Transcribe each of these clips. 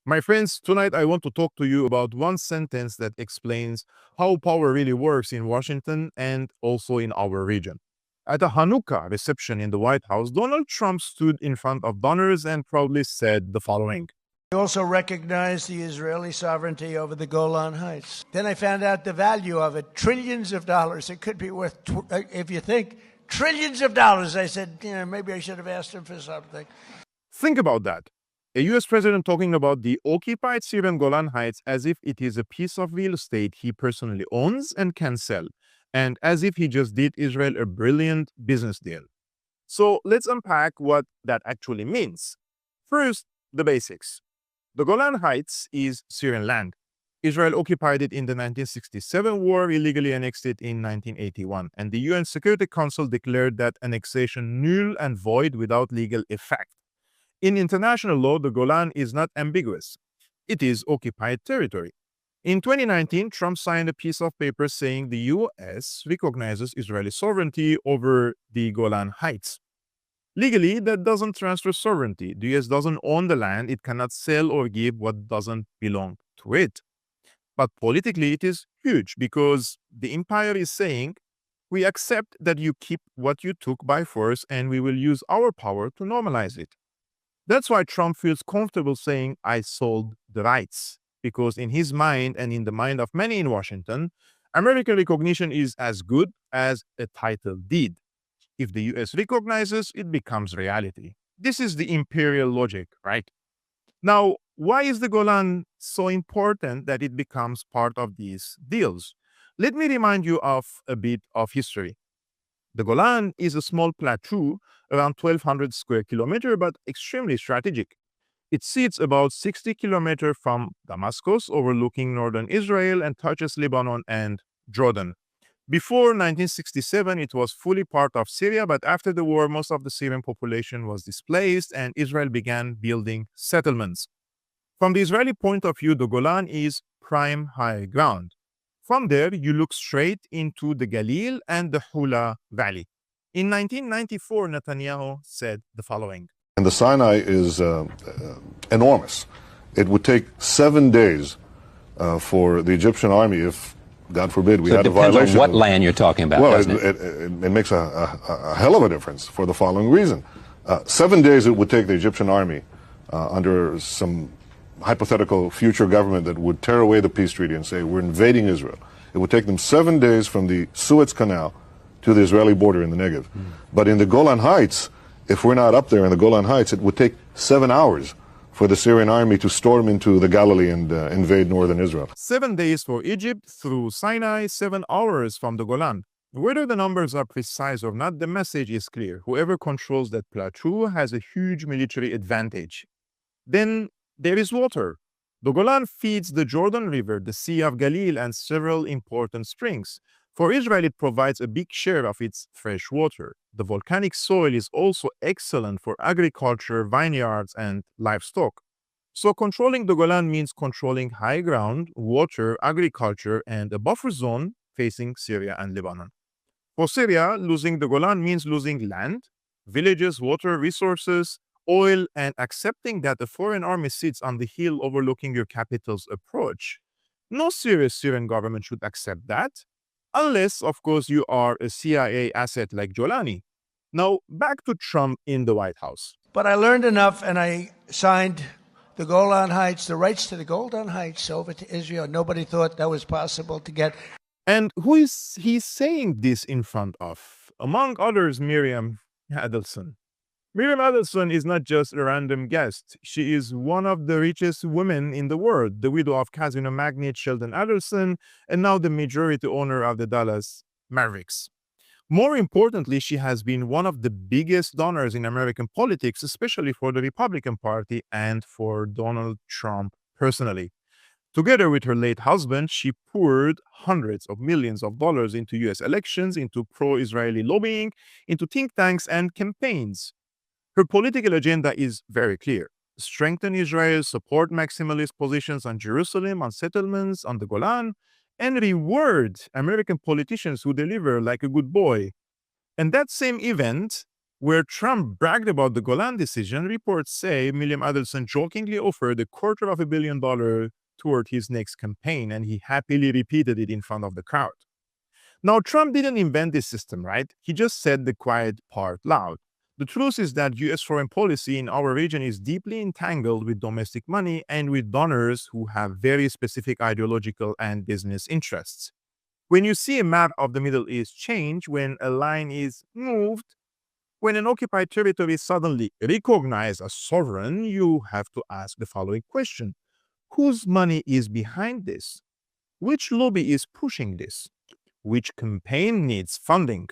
My friends, tonight I want to talk to you about one sentence that explains how power really works in Washington and also in our region. At a Hanukkah reception in the White House, Donald Trump stood in front of donors and proudly said the following. I also recognized the Israeli sovereignty over the Golan Heights. Then I found out the value of it, trillions of dollars. It could be worth, if you think, trillions of dollars. I said, maybe I should have asked him for something. Think about that. A US president talking about the occupied Syrian Golan Heights as if it is a piece of real estate he personally owns and can sell, and as if he just did Israel a brilliant business deal. So let's unpack what that actually means. First, the basics. The Golan Heights is Syrian land. Israel occupied it in the 1967 war, illegally annexed it in 1981, and the UN Security Council declared that annexation null and void without legal effect. In international law, the Golan is not ambiguous. It is occupied territory. In 2019, Trump signed a piece of paper saying the US recognizes Israeli sovereignty over the Golan Heights. Legally, that doesn't transfer sovereignty. The US doesn't own the land. It cannot sell or give what doesn't belong to it. But politically, it is huge because the empire is saying, we accept that you keep what you took by force and we will use our power to normalize it. That's why Trump feels comfortable saying, I sold the rights. Because in his mind and in the mind of many in Washington, American recognition is as good as a title deed. If the US recognizes, it becomes reality. This is the imperial logic, right? Now, why is the Golan so important that it becomes part of these deals? Let me remind you of a bit of history. The Golan is a small plateau around 1,200 square kilometers, but extremely strategic. It sits about 60 kilometers from Damascus, overlooking northern Israel, and touches Lebanon and Jordan. Before 1967, it was fully part of Syria, but after the war, most of the Syrian population was displaced and Israel began building settlements. From the Israeli point of view, the Golan is prime high ground. From there, you look straight into the Galil and the Hula Valley. In 1994, Netanyahu said the following. And the Sinai is enormous. It would take 7 days for the Egyptian army, if, God forbid, we had a violation. So it depends on what land you're talking about, well, doesn't it? It makes a hell of a difference for the following reason. 7 days it would take the Egyptian army under some hypothetical future government that would tear away the peace treaty and say, we're invading Israel. It would take them 7 days from the Suez Canal to the Israeli border in the Negev. But in the Golan Heights, if we're not up there in the Golan Heights, it would take 7 hours for the Syrian army to storm into the Galilee and invade northern Israel. 7 days for Egypt through Sinai, 7 hours from the Golan. Whether the numbers are precise or not, the message is clear. Whoever controls that plateau has a huge military advantage. Then there is water. The Golan feeds the Jordan River, the Sea of Galilee, and several important springs. For Israel, it provides a big share of its fresh water. The volcanic soil is also excellent for agriculture, vineyards, and livestock. So controlling the Golan means controlling high ground, water, agriculture, and a buffer zone facing Syria and Lebanon. For Syria, losing the Golan means losing land, villages, water, resources, oil, and accepting that a foreign army sits on the hill overlooking your capital's approach. No serious Syrian government should accept that, unless, of course, you are a CIA asset like Jolani. Now, back to Trump in the White House. But I learned enough and I signed the Golan Heights, the rights to the Golan Heights over to Israel. Nobody thought that was possible to get. And who is he saying this in front of? Among others, Miriam Adelson. Miriam Adelson is not just a random guest. She is one of the richest women in the world, the widow of casino magnate Sheldon Adelson, and now the majority owner of the Dallas Mavericks. More importantly, she has been one of the biggest donors in American politics, especially for the Republican Party and for Donald Trump personally. Together with her late husband, she poured hundreds of millions of dollars into US elections, into pro-Israeli lobbying, into think tanks and campaigns. Her political agenda is very clear. Strengthen Israel, support maximalist positions on Jerusalem, on settlements, on the Golan, and reward American politicians who deliver like a good boy. And that same event Where Trump bragged about the Golan decision, reports say William Adelson jokingly offered $250 million toward his next campaign, and he happily repeated it in front of the crowd. Now, Trump didn't invent this system, right? He just said the quiet part loud. The truth is that US foreign policy in our region is deeply entangled with domestic money and with donors who have very specific ideological and business interests. When you see a map of the Middle East change, when a line is moved, when an occupied territory is suddenly recognized as sovereign, you have to ask the following question. Whose money is behind this? Which lobby is pushing this? Which campaign needs funding?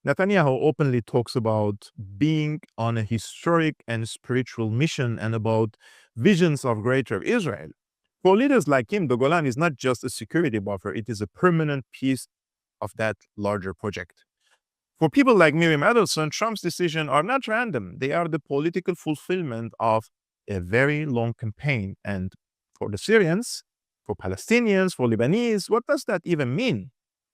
Netanyahu openly talks about being on a historic and spiritual mission and about visions of greater Israel. For leaders like him, the Golan is not just a security buffer, it is a permanent piece of that larger project. For people like Miriam Adelson, Trump's decisions are not random. They are the political fulfillment of a very long campaign. And for the Syrians, for Palestinians, for Lebanese, what does that even mean?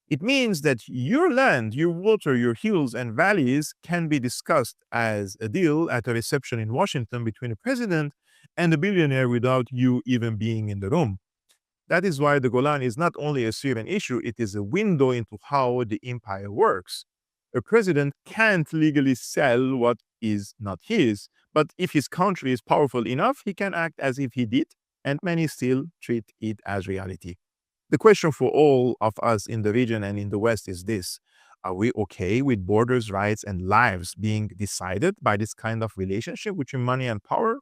It means that your land, your water, your hills and valleys can be discussed as a deal at a reception in Washington between a president and a billionaire without you even being in the room. That is why the Golan is not only a Syrian issue, it is a window into how the empire works. A president can't legally sell what is not his, but if his country is powerful enough, he can act as if he did, and many still treat it as reality. The question for all of us in the region and in the West is this: are we okay with borders, rights, and lives being decided by this kind of relationship between money and power?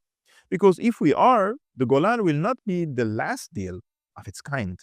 Because if we are, the Golan will not be the last deal of its kind.